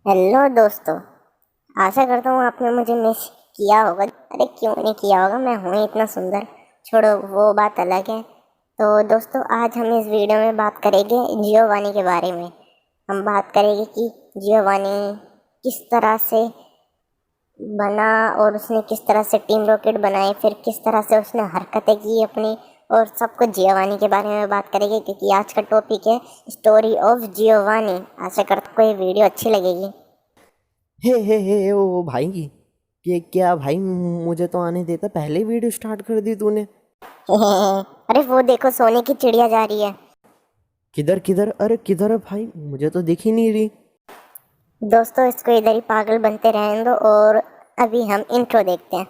Hello दोस्तों। आशा करता हूँ आपने मुझे मिस किया होगा। अरे क्यों नहीं किया होगा, मैं हूँ ही इतना सुंदर। छोड़ो, वो बात अलग है। तो दोस्तों, आज हम इस वीडियो में बात करेंगे जियोवानी के बारे में। हम बात करेंगे कि जियोवानी किस तरह से बना और उसने किस तरह से टीम रॉकेट बनाए, फिर किस तरह से उसने हरकतें की अपनी, और सब कुछ जियोवानी के बारे में बात करेंगे क्योंकि आज का टॉपिक है स्टोरी ऑफ जियोवानी। आशा करता हूँ ये वीडियो अच्छी लगेगी। हे ओ भाई। ये क्या भाई, मुझे तो आने देता, पहले ही वीडियो स्टार्ट कर दी तूने। अरे वो देखो, सोने की चिड़िया जा रही है। किधर किधर, अरे किधर है भाई, मुझे तो दिख ही नहीं रही। दोस्तों, इसको इधर ही पागल बनते रहने दो और अभी हम इंट्रो देखते हैं।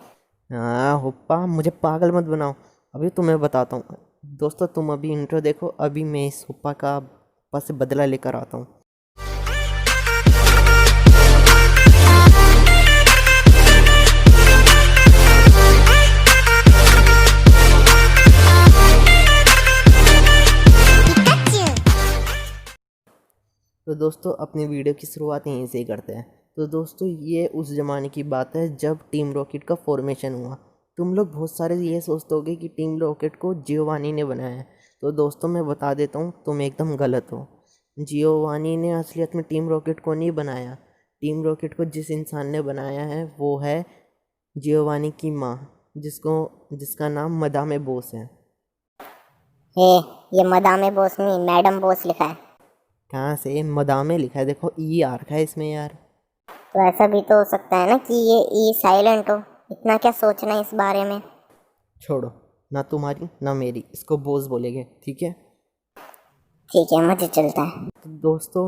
हाँ हुप्पा, मुझे पागल मत बनाओ। अभी तुम्हें बताता हूँ। दोस्तों तुम अभी इंट्रो देखो, अभी मैं इस हुप्पा का पास से बदला लेकर आता हूँ। तो दोस्तों अपनी वीडियो की शुरुआत यहीं से ही करते हैं। तो दोस्तों ये उस ज़माने की बात है जब टीम रॉकेट का फॉर्मेशन हुआ। तुम लोग बहुत सारे ये सोचते होगे कि टीम रॉकेट को जियोवानी ने बनाया है। तो दोस्तों मैं बता देता हूँ, तुम एकदम गलत हो। जियोवानी ने असलियत में टीम रॉकेट को नहीं बनाया। टीम रॉकेट को जिस इंसान ने बनाया है वो है जियोवानी की माँ, जिसका नाम मदामे बोस है। हे, ये मदामे बोस नहीं, मैडम बोस लिखा है। कहाँ से मदामे लिखा है? देखो ई आ रखा है इसमें यार। तो ऐसा भी तो हो सकता है ना कि ये ई साइलेंट हो। इतना क्या सोचना इस बारे में। छोड़ो, ना तुम्हारी ना मेरी, इसको बोझ बोलेंगे, ठीक है। ठीक है, मुझे चलता है। तो दोस्तों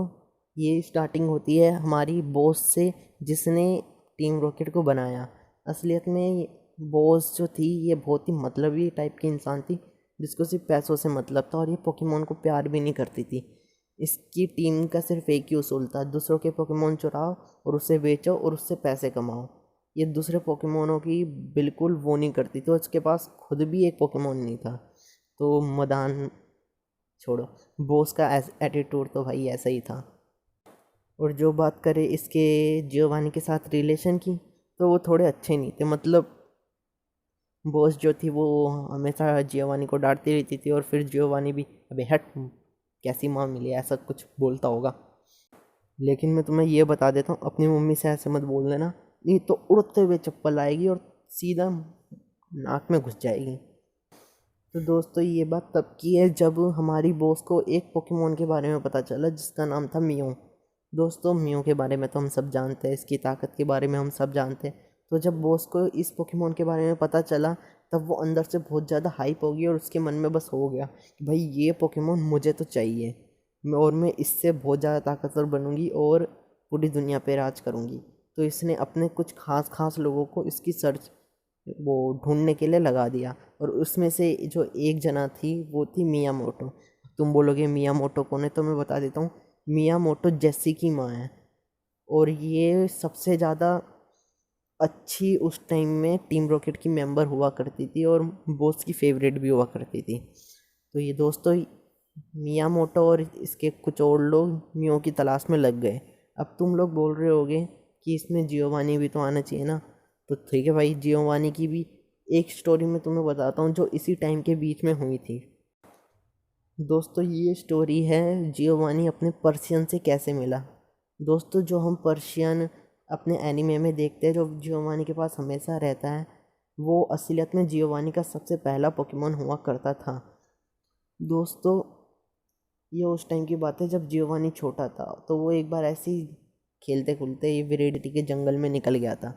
ये स्टार्टिंग होती है हमारी बॉस से, जिसने टीम रॉकेट को बनाया। असलियत में बॉस जो थी ये बहुत ही मतलबी टाइप की इंसान थी, जिसको सिर्फ पैसों से मतलब था, और ये पोकेमोन को प्यार भी नहीं करती थी। इसकी टीम का सिर्फ एक ही उसूल था, दूसरों के पोकेमोन चुराओ और उसे बेचो और उससे पैसे कमाओ। ये दूसरे पोकेमोनों की बिल्कुल वो नहीं करती थी, और उसके पास खुद भी एक पोकेमोन नहीं था। तो मदान, छोड़ो, बॉस का एटीट्यूड तो भाई ऐसा ही था। और जो बात करें इसके जियोवानी के साथ रिलेशन की, तो वो थोड़े अच्छे नहीं थे। मतलब बॉस जो थी वो हमेशा जियोवानी को डांटती रहती थी, और फिर जियोवानी भी अबे हट, कैसी माँ मिली, ऐसा कुछ बोलता होगा। लेकिन मैं तुम्हें ये बता देता हूँ, अपनी मम्मी से ऐसे मत बोल देना, नहीं तो उड़ते हुए चप्पल आएगी और सीधा नाक में घुस जाएगी। तो दोस्तों ये बात तब की है जब हमारी बॉस को एक पोकेमोन के बारे में पता चला जिसका नाम था मियो। दोस्तों मियो के बारे में तो हम सब जानते हैं, इसकी ताकत के बारे में हम सब जानते हैं। तो जब बॉस को इस पोकेमोन के बारे में पता चला, तब वो अंदर से बहुत ज़्यादा हाइप हो गई, और उसके मन में बस हो गया कि भाई ये पोकेमोन मुझे तो चाहिए, और मैं इससे बहुत ज़्यादा ताकतवर बनूंगी और पूरी दुनिया पे राज करूंगी। तो इसने अपने कुछ खास खास लोगों को इसकी सर्च वो ढूंढने के लिए लगा दिया, और उसमें से जो एक जना थी वो थी मिया मोटो। तुम बोलोगे मिया मोटो कौन है, तो मैं बता देता हूँ, मिया मोटो जेस्सी की माँ है। और ये सबसे ज़्यादा अच्छी उस टाइम में टीम रॉकेट की मेंबर हुआ करती थी, और बॉस की फेवरेट भी हुआ करती थी। तो ये दोस्तों मिया मोटो और इसके कुछ और लोग मियो की तलाश में लग गए। अब तुम लोग बोल रहे होगे कि इसमें जियोवानी भी तो आना चाहिए ना। तो ठीक है भाई, जियोवानी की भी एक स्टोरी मैं तुम्हें बताता हूँ जो इसी टाइम के बीच में हुई थी। दोस्तों ये स्टोरी है जियोवानी अपने पर्शियन से कैसे मिला। दोस्तों जो हम पर्शियन अपने एनिमे में देखते हैं, जो जियोवानी के पास हमेशा रहता है, वो असलियत में जियोवानी का सबसे पहला पोकेमोन हुआ करता था। दोस्तों ये उस टाइम की बात है जब जियोवानी छोटा था। तो वो एक बार ऐसे ही खेलते खुलते ये विरेडिटी के जंगल में निकल गया था।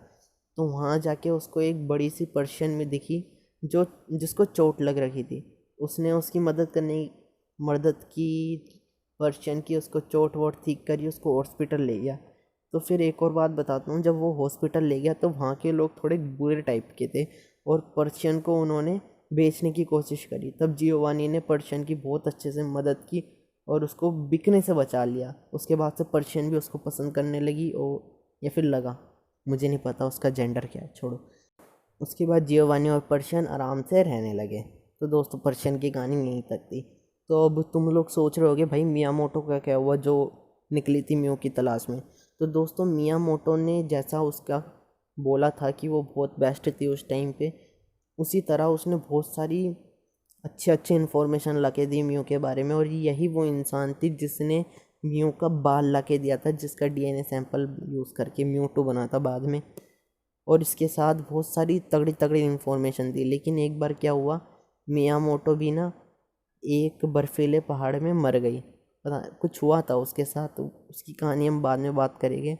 तो वहाँ जाके उसको एक बड़ी सी पर्शियन में दिखी, जो जिसको चोट लग रखी थी। उसने उसकी मदद की, पर्शियन की, उसको चोट वोट ठीक करी, उसको हॉस्पिटल ले गया। तो फिर एक और बात बताता हूँ, जब वो हॉस्पिटल ले गया तो वहाँ के लोग थोड़े बुरे टाइप के थे, और पर्शियन को उन्होंने बेचने की कोशिश करी। तब जियोवानी ने पर्शियन की बहुत अच्छे से मदद की और उसको बिकने से बचा लिया। उसके बाद से पर्शियन भी उसको पसंद करने लगी, और या फिर लगा, मुझे नहीं पता उसका जेंडर क्या है, छोड़ो। उसके बाद जियोवानी और पर्शियन आराम से रहने लगे। तो दोस्तों पर्शियन की कहानी यहीं तक थी। तो अब तुम लोग सोच रहे होगे भाई मियामोटो का क्या हुआ जो निकली थी मियो की तलाश में। तो दोस्तों मिया मोटो ने जैसा उसका बोला था कि वो बहुत बेस्ट थी उस टाइम पे, उसी तरह उसने बहुत सारी अच्छी अच्छी इन्फॉर्मेशन ला के दी म्यू के बारे में। और यही वो इंसान थी जिसने म्यू का बाल ला के दिया था, जिसका डीएनए सैंपल यूज़ करके म्यू 2 बना था बाद में। और इसके साथ बहुत सारी तगड़ी तगड़ी इन्फॉर्मेशन थी। लेकिन एक बार क्या हुआ, मियामोटो भी ना एक बर्फीले पहाड़ में मर गई। पता कुछ हुआ था उसके साथ, उसकी कहानी हम बाद में बात करेंगे।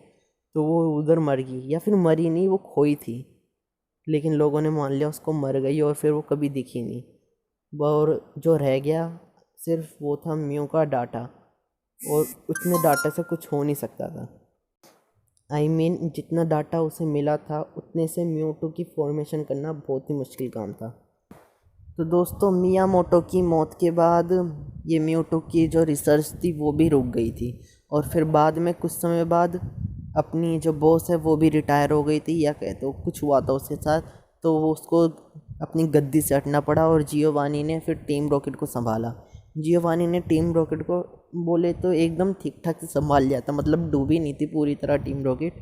तो वो उधर मर गई, या फिर मरी नहीं, वो खोई थी, लेकिन लोगों ने मान लिया उसको मर गई और फिर वो कभी दिखी नहीं। और जो रह गया सिर्फ वो था म्यू का डाटा, और उतने डाटा से कुछ हो नहीं सकता था। जितना डाटा उसे मिला था उतने से म्यू 2 की फॉर्मेशन करना बहुत ही मुश्किल काम था। तो दोस्तों मियामोटो की मौत के बाद ये म्यू 2 की जो रिसर्च थी वो भी रुक गई थी। और फिर बाद में कुछ समय बाद अपनी जो बॉस है वो भी रिटायर हो गई थी, या कहे तो कुछ हुआ था उसके साथ, तो वो उसको अपनी गद्दी से हटना पड़ा और जियोवानी ने फिर टीम रॉकेट को संभाला। जियोवानी ने टीम रॉकेट को बोले तो एकदम ठीक ठाक से संभाल लिया था, मतलब डूबी नहीं थी पूरी तरह टीम रॉकेट,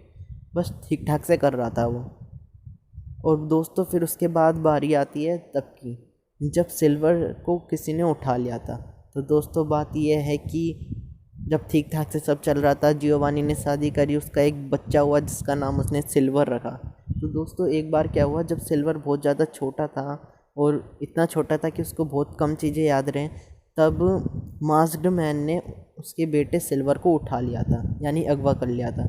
बस ठीक ठाक से कर रहा था वो। और दोस्तों फिर उसके बाद बारी आती है तब की, जब सिल्वर को किसी ने उठा लिया था। तो दोस्तों बात यह है कि जब ठीक ठाक से सब चल रहा था, जियोवानी ने शादी करी, उसका एक बच्चा हुआ जिसका नाम उसने सिल्वर रखा। तो दोस्तों एक बार क्या हुआ, जब सिल्वर बहुत ज़्यादा छोटा था और इतना छोटा था कि उसको बहुत कम चीज़ें याद रहें, तब मास्क्ड मैन ने उसके बेटे सिल्वर को उठा लिया था, यानी अगवा कर लिया था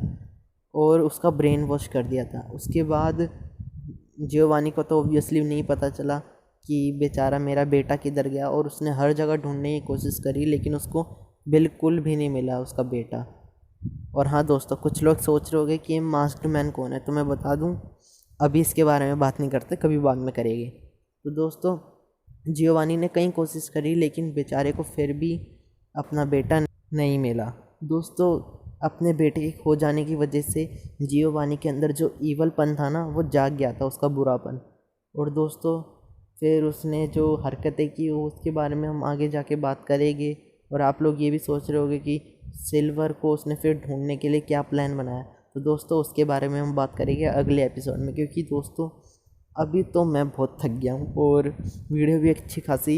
और उसका ब्रेन वॉश कर दिया था। उसके बाद जियोवानी को तो ऑब्वियसली नहीं पता चला कि बेचारा मेरा बेटा किधर गया, और उसने हर जगह ढूंढने की कोशिश करी लेकिन उसको बिल्कुल भी नहीं मिला उसका बेटा। और हाँ दोस्तों, कुछ लोग सोच रहे होंगे कि ये मास्क्ड मैन कौन है, तो मैं बता दूं अभी इसके बारे में बात नहीं करते, कभी बाद में करेंगे। तो दोस्तों जियोवानी ने कई कोशिश करी लेकिन बेचारे को फिर भी अपना बेटा नहीं मिला। दोस्तों अपने बेटे के खो जाने की वजह से जियोवानी के अंदर जो ईवलपन था ना वो जाग गया था, उसका बुरापन। और दोस्तों फिर उसने जो हरकतें की उसके बारे में हम आगे जाके बात करेंगे। और आप लोग ये भी सोच रहे होंगे कि सिल्वर को उसने फिर ढूंढने के लिए क्या प्लान बनाया, तो दोस्तों उसके बारे में हम बात करेंगे अगले एपिसोड में। क्योंकि दोस्तों अभी तो मैं बहुत थक गया हूँ और वीडियो भी अच्छी खासी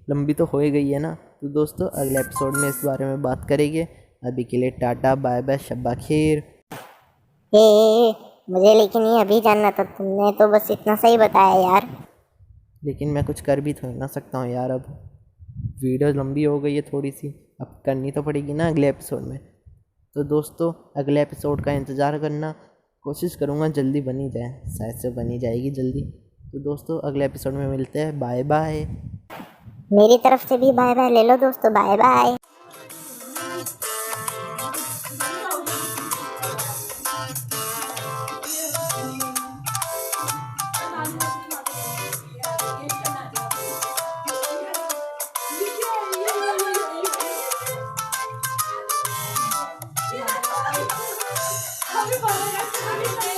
लंबी तो हो ही गई है ना। तो दोस्तों अगले एपिसोड में इस बारे में बात करेंगे। अभी के लिए टाटा बाय बाय, शब्बा खैर। मुझे लेकिन ये अभी जानना था, तुमने तो बस इतना सही बताया यार। लेकिन मैं कुछ कर भी थोड़ी ना सकता हूँ यार, अब वीडियो लंबी हो गई है थोड़ी सी, अब करनी तो पड़ेगी ना अगले एपिसोड में। तो दोस्तों अगले एपिसोड का इंतज़ार करना, कोशिश करूँगा जल्दी बनी जाए, शायद से बनी जाएगी जल्दी। तो दोस्तों अगले एपिसोड में मिलते हैं, बाय बाय। मेरी तरफ से भी बाय बाय ले लो दोस्तों, बाय बाय।